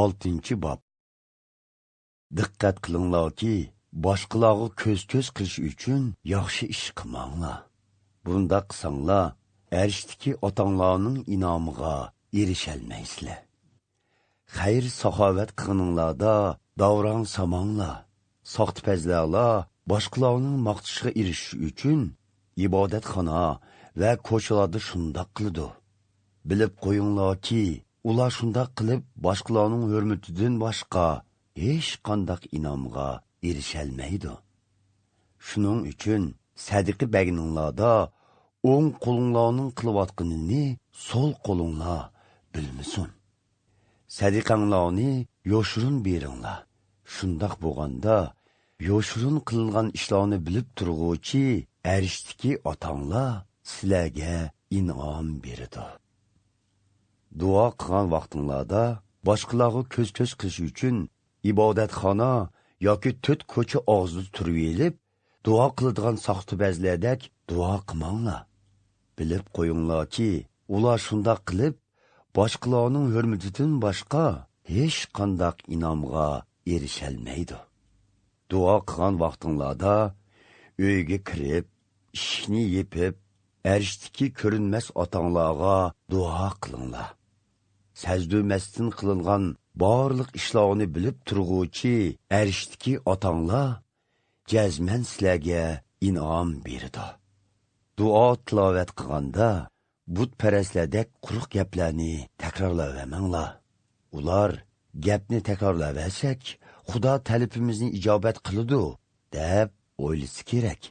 6 bob. Diqqat qilinglarki, boshqalarga ko'z qilish uchun yaxshi ish qilmanglar. Bunda qilsanglar, arishdagi otanglarning inomiga erisholmaysizlar. Xayr saxovat qilinglarda davrang samanglar. Soxtipazlarlar boshqalarning maqtishiga erishish uchun ibodatxona va ko'chalarda shundoq qiladi. Bilib qo'yinglarki, ular shundoq qilib boshqalarning hurmatidan boshqa hech qanday inomga erisholmaydi. Shuning uchun sadiqa berganinglarda o'ng qo'linglarning qilayotganini so'l qo'linglar bilmasin. Sadiqanglarni yoshirin beringlar. Shundoq bo'lganda yoshirin qilgan ishlarni bilib turg'uvchi arishdagi otanglar sizlarga inom beradi. Duo qilgan vaqtinglarda boshqalarga ko'z qilish uchun ibodatxona yoki to'rt ko'cha og'zida turib elib, duo qiladigan soxtibazlardek duo qilmanglar. Bilib qo'yinglarki, ular shundoq qilib, boshqalarning hurmatidan boshqa hech qanday inomga erisholmaydi. Duo qilgan vaqtinglarda uyga kirib, ishni yepib, arishdagi ko'rinmas otanglarga duo qilinglar. Sajdumasdan qilingan barliq ishlarni bilib turg'uvchi arishdagi otanglar jazman sizlarga inom beradi. Duo tilovat qilganda butparastlardek quruq gaplarni takrorlamanglar. Ular gapni takrorlaversak, Xudo talabimizni ijobat qiladi deb o'ylasa kerak.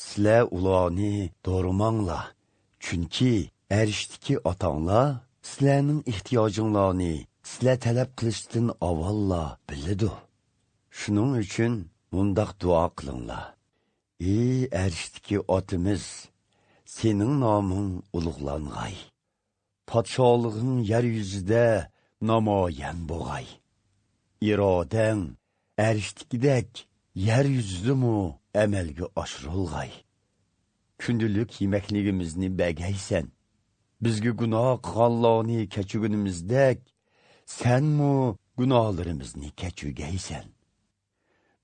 Sizlar ularni do'rimanglar, chunki arishdagi otanglar sizlarning ehtiyojinglarni sizlar talab qilishdan avvalla biladi. Shuning uchun mundaq duo qilinglar. Ey arishdagi otimiz, sening noming ulug'lang'ay. Podsholig'ing yer yuzida namoyon bo'g'ay. İrodang arishdagidek yer yuzidami amalga oshirilg'ay. Kundulik yemakligimizni bagaysan. Bizga gunoh qilganlarni kechirgunimizdek, senmi gunohlarimizni kechirgaysan.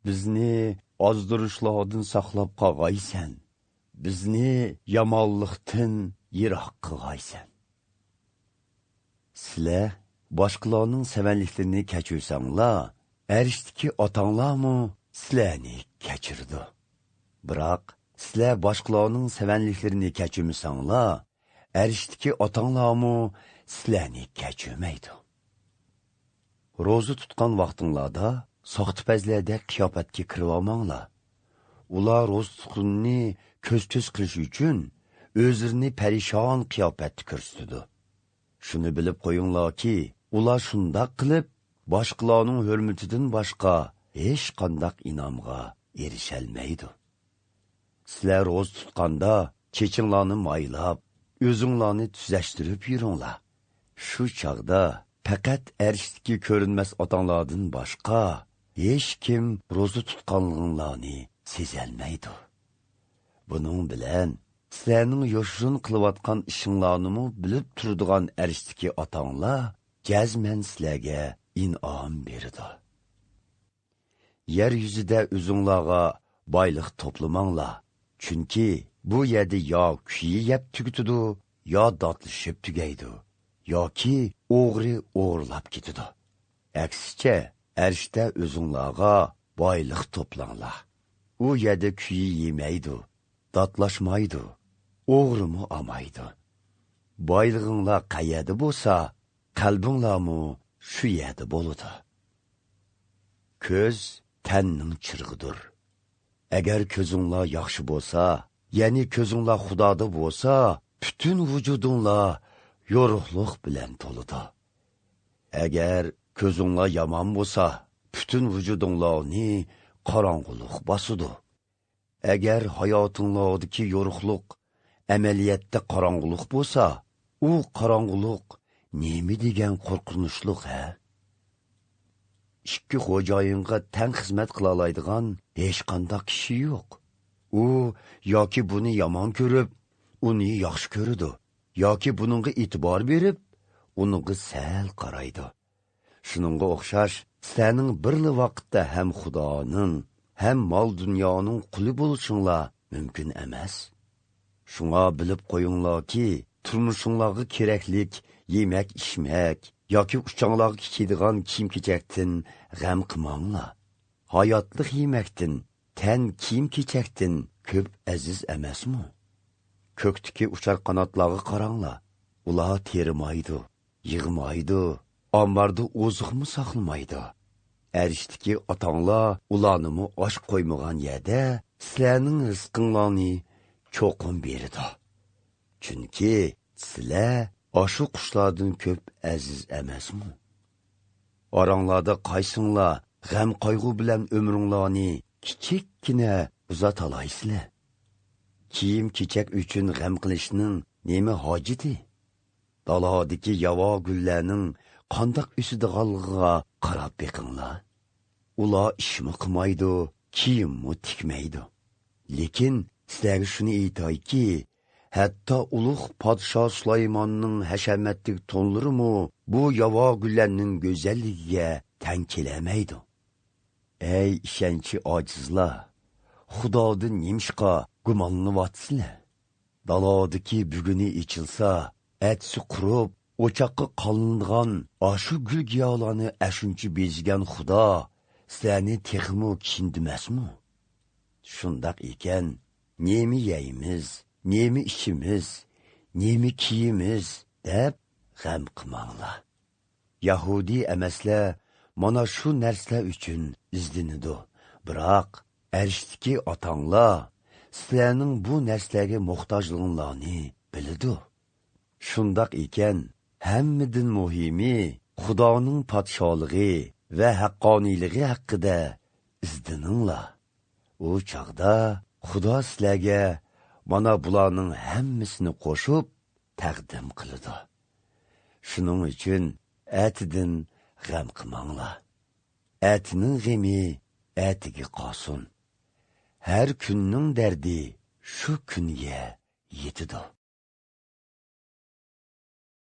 Bizni ozdirishlardan saqlab qolg'aysan. Bizni yomonlikdan yiroq qilg'aysan. Sizlar boshqalarning savanliklarini kechirsanglar, arishdagi otanglarmi sizlarni kechirdi. Biroq sizlar boshqalarning savanliklarini kechirmasanglar, arishdagi otanglarmi sizlarni kechirmaydi. Ro'za tutgan vaqtinglarda soxtipazlardek qiyofatga kirib olmanglar. Ular ro'za tutganni ko'z qilish uchun o'zlarini parishon qiyofatda ko'rsatadi. Shuni bilib qo'yinglarki, ular shundoq qilib, boshqalarning hurmatidan boshqa hech qanday inomga erisholmaydi. Sizlar ro'za tutganda chechinglarni maylab, o'zinglarni tuzashtirib yuringlar. Shu chog'da faqat arishdagi ko'rinmas otanglardan boshqa hech kim ro'za tutganliginglarni sezolmaydi. Buning bilan sizlarning yoshirin qilayotgan ishinglarni bilib turadigan arishdagi otanglar jazman sizlarga inom beradi. Yer yuzida o'zinglarga boylik to'plamanglar, chunki bu yerda yo kuyi yeb tugitidi, yo dotlashib tugaydi, yoki o'g'ri o'g'irlab ketadi. Aksicha, arshda o'zinglarga boylik to'planglar. U yerda kuyi yemaydi, dotlashmaydi, o'g'rimi olmaydi. Boylig'inglar qayerda bo'lsa, qalbinglarmi shu yerda bo'ladi. Ko'z tanning chirg'idir. Agar ko'zinglar yaxshi bo'lsa, ya'ni ko'zinglar Xudoda bo'lsa, butun vujudinglar yorug'lik bilan to'ladi. Agar ko'zinglar yomon bo'lsa, butun vujudinglarni qorong'ulik bosadi. Agar hayotinglardagi yorug'lik amaliyotda qorong'ulik bo'lsa, u qorong'ulik nima degan qo'rqinchlik ha? Ikki xo'jayinga tang xizmat qila oladigan hech qanday kishi yo'q. U yoki buni yomon ko'rib, uni yaxshi ko'radi, yoki buningga e'tibor berib, uningga sal qaraydi. Shuningga o'xshash, sizlarning birli vaqtda ham Xudoning, ham mol dunyoning quli bo'lishinglar mumkin emas. Shunga bilib qo'yinglarki, turmushinglarga keraklik yemak, ichmak yoki uchanglarga kiydigan kiyim-kechakdan g'am qilmanglar. Hayotlik yemakdan, tan kiyim-kechakdan ko'p aziz emasmi? Ko'kdagi uchar qanotlarga qaranglar. Ular terimaydi, yig'maydi, ombarda oziqmi saqlamaydi. Arishdagi otanglar ularni osh qo'ymagan yerda sizlarning rizqinglarni cho'qim berdi. Chunki sizlar oshu qushlardan ko'p aziz emasmi? Oranglarda qaysinglar g'am qayg'u bilan umringlarni kichikkina uzatalaysizlar. Kiyim-kechak uchun g'am qilishning nima hojati? Daladagi yavo gullarning qandoq o'sidiganligiga qarab beqinglar. Ular ishmi qilmaydi, kiyimmi tikmaydi. Lekin sizlarga shuni aytayki, hatto ulug' podsho Sulaymonning hashamatlik to'nlarimi bu yavo gullarning go'zalligiga tang kelamaydi. Ey ishonchi ojizlar, Xudodan nimishqa gumonlanyapsizlar? Daladagi buguni ichilsa, etsi qurib, o'choqqa qolingan ashu gul giyolarni ashuncha bezigan Xudo sizlarni texmu kishindimasmi? Shundaq ekan, nemi yeymiz, nemi ishimiz, nemi kiyimiz deb g'am qilmanglar. Yahudi emaslar mana shu narsalar uchun izlanidu. Biroq arishdagi otanglar sizlarning bu narsalarga muhtojliginglarni biladi. Shundaq ekan, hammadan muhimi Xudoning podshohligi va haqqoniyligi haqida izlaninglar. U chaqda Xudo sizlarga mana bularning hammasini qo'shib taqdim qiladi. Shuning uchun atidan g'am qilmanglar. Atining g'ami atiga qolsin. Har kunning dardi shu kunga yetidi.